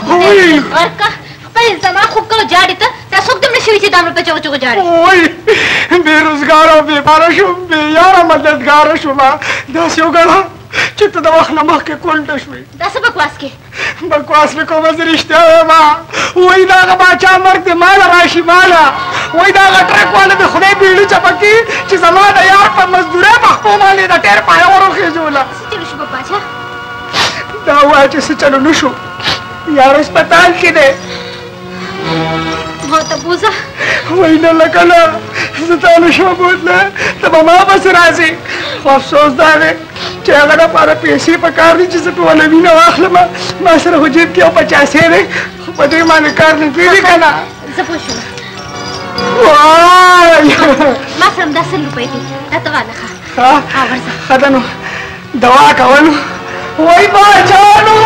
وای ورکه خپل زما خوب کړو جاړې ته تاسو کوم نشوي چې دامره په چغو چغو جاړې وای بیروزګار او بیکاره شوم بې یاره مددګاره شوم داسې وګڼه چې ته د وخت نه مخکې کونډه شوې دا څه بکواس کې بکواس مې کومه زه رښتیا وایم وای د هغه باچا مرګ دې ماله راشي ماله وای د هغه ټرک والا د خدای بیړي چپه کړي چې زما د یار په مزدورۍ پښتو باندې د ټیر پایه وروخېږوله څه چلو شو باچا دا وایه چې څه چلو نه شو یار هسپتال کې دی ما ته بوزه وای نه لکه نه زه تا نه شم بوتلی ته به ما پسې راځې خو افسوس دا دی چې هغه دپاره پیسې پکار دي چې زه په ونه وینه واخلم ما سره خو جیب کې یو 50 دی خو په دې باندې کار نه کېږي که نه زه پوه شوم وای ما سره همدا 100 روپۍ دي دا ته والخه ښه ده نو دوا کول وای باچانو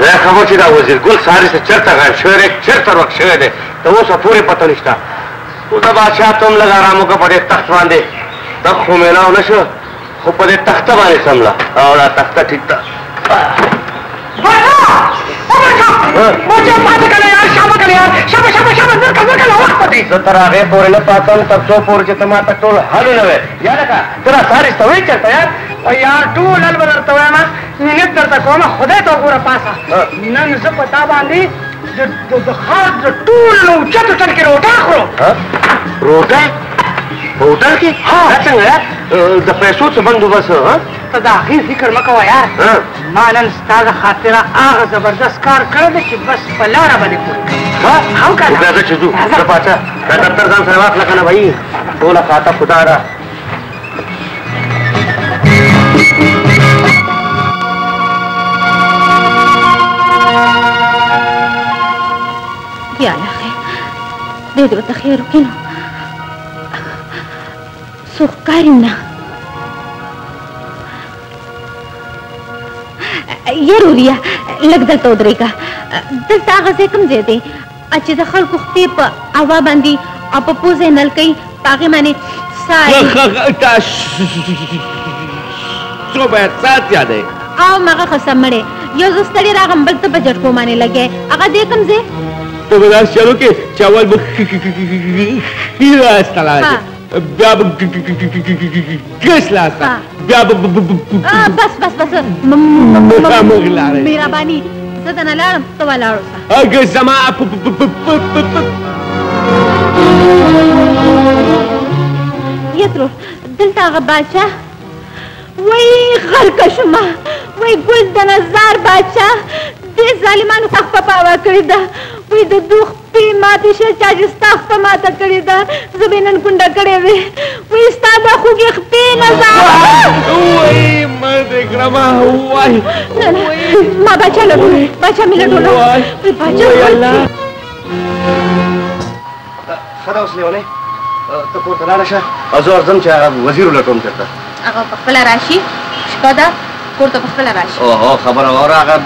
زه خبر چې دا وزیر ګل ساري څه چېرته غایب شوی دی چېرته ورک شوی دی تر اوسه پورې پته نشته اوس د بادشاه ته هم لږ ارام وکړه په دې تخت باندې تخت خو میلاو نه شو خو په دې تخته باندې سمله او دا تخته ټیک ده زه تر هغې پورې نه پاتم تر څو پورې چې ته ما ته ټول حلونه وې یاده کړه ته را ساري ته وایې چېرته یار یار ټول حل به درته وایم منت درته کوم خدای ته وګوره پاسه نن زه په تا باندې د ښار د ټولو اوچت هوټل کې روټه اخلو روټه په هوټل کې دا څنګه یار د پیسو څه بندوبست ته د هغې فکر مه کوه یار ما نن ستا د خاطره هغه زبردست کار کړی دی چې بس په لاره به دې پورې هم که نه راځه چې ځو زه پاچا دا دفتر ځان سره واخله که نه بهي ټوله خاطه خدا ده یا الله خیر دې دې ورته خیر وکړي نو څوک ښکاري نه یاروریا لږ دلته ودرېږه دلته هغه ځای کوم ځای دی چې د خلکو خپې په هوا باندې او په پوزه یې نل کوي په هغې باندې څو باید ساعت یادی او مغه ښه مړی یو زه ستړی راغم بل ته په جټکو باندې لګی هغه دی کوم ځای ته به داسې چلو کې چې اول به ښي لاس ته لاړې بیا به ګس لاس ته بیا به بس مهرباني زه دنه لاړم ته ولاړ اوسه ګس زما یترو دلته هغه باچا وای غرقه شومه وای ګل د نظار باچا دې ظالمانو خپه پاوه کړې ده وای د دوخ پې ماتې شه چا چې ستا خپه ماته کړې ده زه به نن کونډه کړې وې وای ستا د خوږې خپې نظار وای مړ دې کړمه وای ما باچا لټوله باچا مې لټوله وای باچا ښه ده اوس لیونۍ ته کور ته لاړه شه او زه ورځم چې هغه وزیر ولټوم چېرته هغه پخپله راشي شپه ده کور ته پخپله راشي اوهو خبره واوره هغه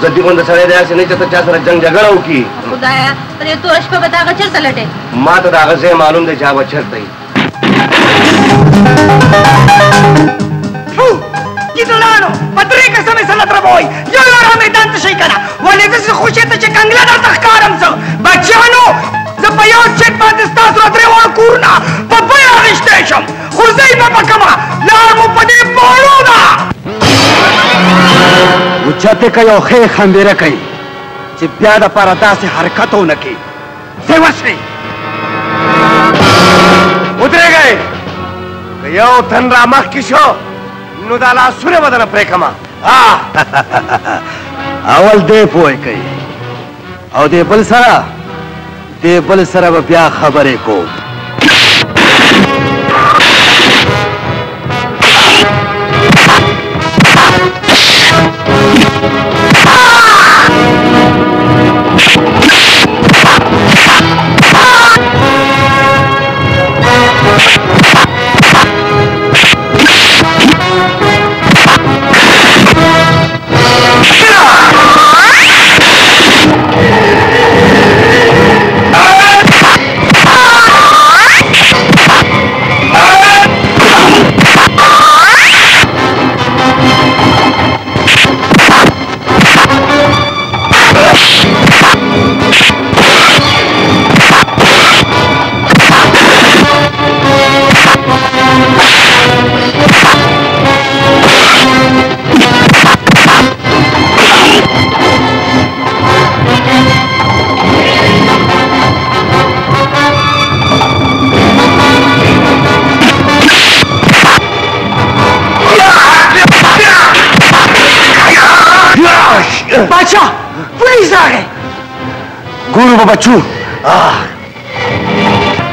زدي غونډه سړی دی هسې نه چې ته چا سره جنګ جګړه وکړي خدایه په دې توره شپه به ته هغه چېرته لټې ما ته د هغه ځای معلوم دی چې هغه چېرته وي ګیدړانو په درې قسمې سره دربوئ یو لاره میدان ته شئ که نه ولې داسې خوشې ته چې کنګله درته ښکارم زه بچیانو زه په یو چک باندې ستاسو له درې واړو کورونه په بیه اخیستی شم خو ځئ به په کومه لار مو په دې باړو ده اوچتې که یو ښې خندېره کوي چې بیا دپاره داسې حرکت ونه کړي ځئ ورشئ ودرېږئ که یو تن را مخکې شو نو دا لاسونه به درنه پرې کړمه اول دې پوه کوي او دې بل سره به بیا خبرې کوم ګورو به بچو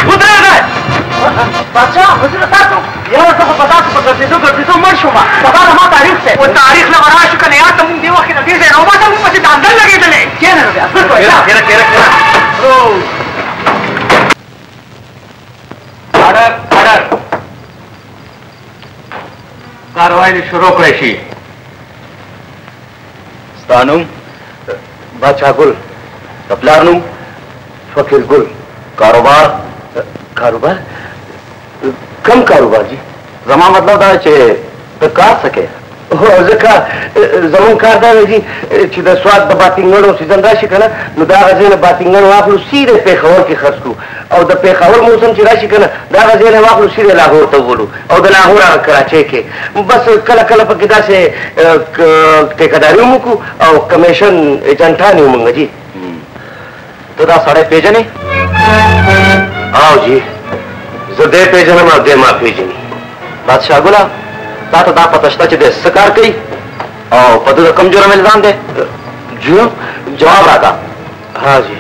ودرېږئ بادشاه حضور تاسو یاره زه خو په تاسو په ګرځېدو مړ شوم سبا د ما تاریخ دی و تاریخ نه به راشو که نه یاد ته مونږ دې وخت کې د دې ځای راوباسه مونږ پسې داندل لګېدلې کښېنه نو بیا آرډر کاروایی دې شروع کړی شي ستا نوم بادشاه ګل د پلار نوم فقیر ګل کاروبار کم کاروبار جی زما مطلب دا چې ته کار سکے ځکه زمون کار دا دی چې د سواد د باطنګڼو سیزن راشي که نه نو د هغه ځای نه باطنګڼ واخلو سیده پېښور کې خرڅ کړو او د پېښور موسم چې راشي که نه د هغه ځای نه واخلو سیده لاهور ته وولو او د لاهور هغه کراچۍ کې بس کله کله پکې داسې ټیکهداري هم وکړو او کمیشن ایجنټان یو مونږ جي ته دا سړی پېژنې او جی زه دې پېژنم او دې ما پېژني بادشاه ګله تا ته دا پته شته چې دی څه کار کوي او په ده د کوم جرم الزام دی جرم جواب راکړه ها جی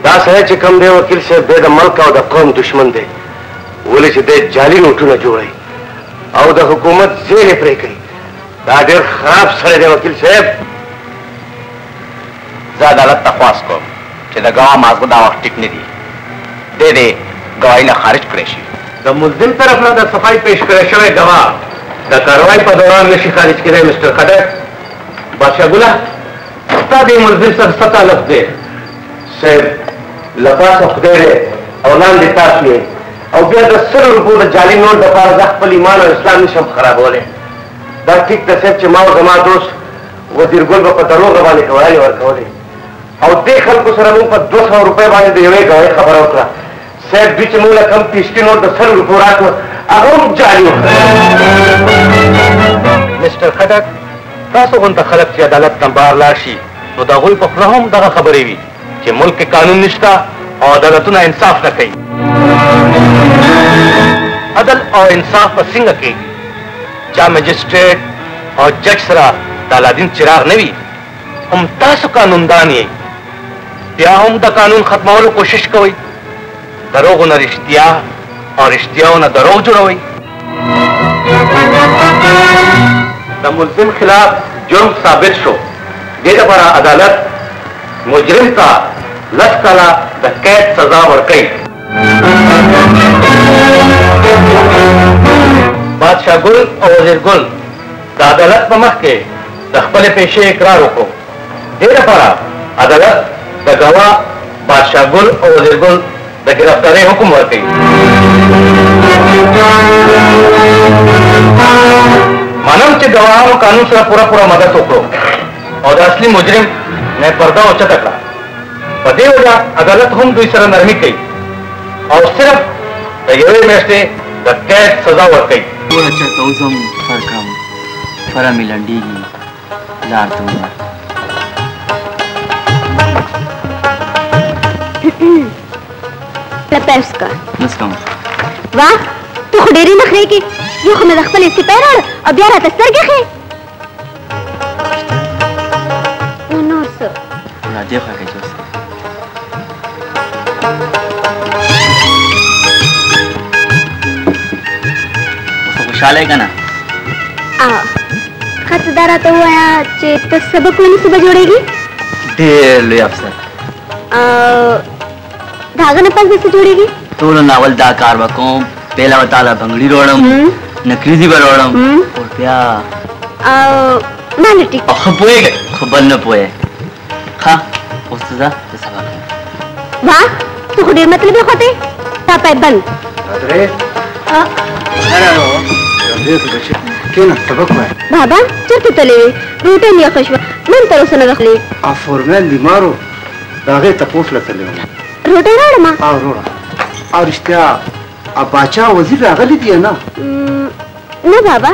دا سړی چې کوم دی وکیل صاحب دی د ملک او د قوم دشمن دی ولې چې دی جعلي نوټونه جوړوي او د حکومت زیرې پرې کوي دا ډېر خراب سړی دی وکیل صاحب زه عدالت ته خواست کوم چې د ګواه مازغه دا وخت ټیک نه دي دی دې ګواهي نه خارج کړی شي د ملزم طرف نه د صفای پیش کړی شوی ګواه د کاروایی په دوران نشي خارج کېدی مسټر خټک بادشاه ګله ستا دې ملزم سره څه تعلق دی صاحب له پاسه خدای دی او لاندې تاسو یې او بیا د 100 روپو د جعلي نوټ دپاره زه خپل ایمان او اسلام نشم خرابولی دا ټیک ده صاحب چې ما او زما دوست وزیر ګل به په دروغه باندې ګواهي ورکولې او دې خلکو سره موږ په 200 روپۍ باندې د یوې ګواهۍ خبره وکړه صاحب دوی چې موږ له کم پیشکي نوټ د 100 روپو راکړو هغه هم جعلي وکړه مسټر خټک تاسو غونته خلک چې عدالت ته بار لاړ شي نو د هغوی په خوله هم دغه خبرې وي چې ملک کې قانون نشته او عدالتونه انصاف نه کوي عدل او انصاف به څنګه کېږي چا مجسټریټ او جج سره د الادین چراغ نه وي هم تاسو قانوندان یې بیا هم د قانون ختمولو کوشش کوئ دروغو نه رښتیا او رښتیاو نه دروغ جوړوئ د ملزم خلاف جرم ثابت شو دې لپاره عدالت مجرم ته 10 کاله د قید سزا ورکوي بادشاه ګل او وزیر ګل د عدالت په مخ کې د خپلې پیشې اقرار وکړو دې لپاره عدالت د ګواه بادشاه ګل او وزیر ګل د ګرفتارۍ حکم ورکوي منم چې ګواهانو قانون سره پوره مدد وکړو او د اصلي مجرم نه پرده اوچته کړه په دې وجه عدالت هم دوی سره نرمي کوي او صرف د یوې میاشتې د قید سزا ورکوي ټوله چېرته وځم فر کړم فره مې لنډېږي لار ته وځم لپیس کا نسکم واه ته خو ډېرې نخرې کې یو خو مې د خپلې سپی راړ او بیا راته سترګې ښې نو نور څه لا دې خوا کوي اوس خوشحاله یې که نه ښه ته دا راته ووایه چې ته سبق ونیسې به جوړېږي ډېر لوی افسر د هغه نه پس به څه جوړېږي ټولو ناول دا کار به کوم پهله به تاله بنګړي راوړم نکریزي به راوړم او بیا ما نه ټیک ښه پوهېږئ خو بل نه پوهې ښه اوس ته ځه زه سبق یم واه ته خو ډېر مطلبي خواته تا پای بند کېنه سبق وایه بابا چېرته تللی وې روټۍ مې یخه شوه نن تر اوسه نه راغلې فورمل بیمار و د هغې تپوس له تللی وم روټۍ راوړمه او وروړه او رښتیا باچا وزیر راغلی دی نه نه بابا